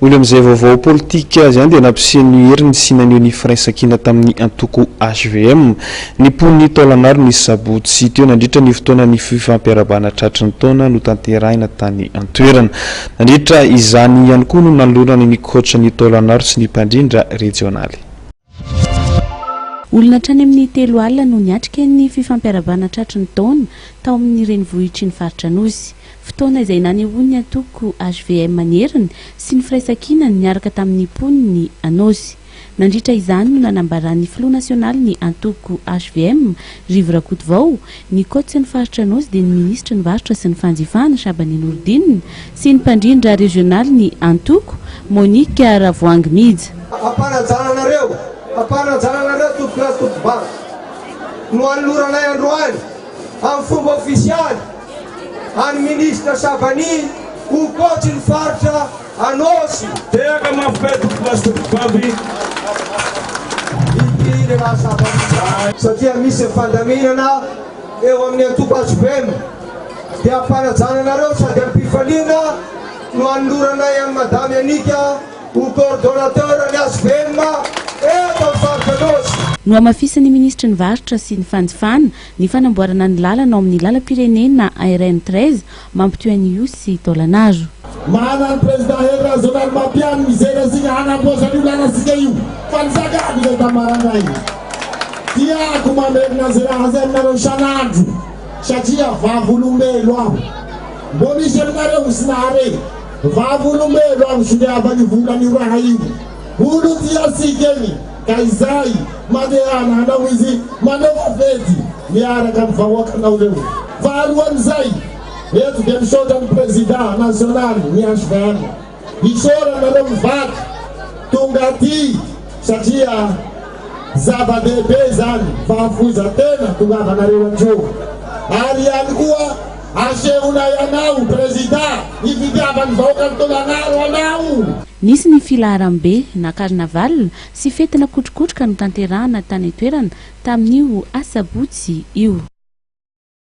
Olo amizay vaovao politika zany dia nampisehoany hery ny sinanio ny firaisakina tamin'ny antoko HVM ny pon'ny taolanaro ny sabotsy teo nandritra ny fotoana ny fifampiarabana tratry ny taona no tanterahina tany antoerana. Nandritra izany ihany koa no nalorany ny coach ny taolanaro sy ny mpandrindra regionaly. Olona trany amin'ny 3 alina no niatrika ny fifampiarabana tratry ny taona tao amin'ny renivohitry ny faritra Anosy. Fotoana izay nanehoany antoko HVM maneriny sy ny firaisankina niaraka tamin'ny poniny Anosy. Nandritra izany no nanambaran'ny filoha nasionaly ny antoko HVM Rivo Rakotovao, ny coach ny faritra Anosy dia ny ministra ny varotra sy ny fanjifana Shabani Nourdine sy ny mpandrindra regionaly ny antoko Monique Ravoangy Midja. Apananjananareo totoba no anoloranay androany amin'ny fomba ofisialy any ministra Shabani ho coach ny faritra Anosy teaka mafetotobaby satria misy fandaminana eo amin'ny antoko HVM dia ampanajananareo sady ampifaliana no anoloranay amin'ny madame Anika ho coordonnateur ny HVM no amafisan'ny ministra ny varotra sy ny fanjifana ny fanamboarana ny lalana ao amin'ny lalam-pirenena ARN 13 mampitoy an'io sy taolanaro. Mana ny président Hedra zonal mampiany mizera sika hanamboatra io lanasika io fa ny sagady ilay tamaranay tiako mamerina azy raha azy aminareo isan'andro satria vavolombelo aho mbo misy aminareo sy nahare vavolombelo aho soniavany volan'io raha io olo tiasikeny ka izay mandehana hanao izy manao fety miaraka amin'ny vahoakanao reo faharoan'izay eto dia misaotra ny président nasionaly ny HVM isaoranareo mivaky tonga aty satria zava-dehibe zany fahafoizan-tena tongavanareo andreo ary ihany koa asehonay anao président ifitiavany vahoaka ny taolanaro anao. Nisy ny filaharam-be na carnaval sy fetina kotrokotroka no tanterahana tany toerana tamin'io asabotsy io.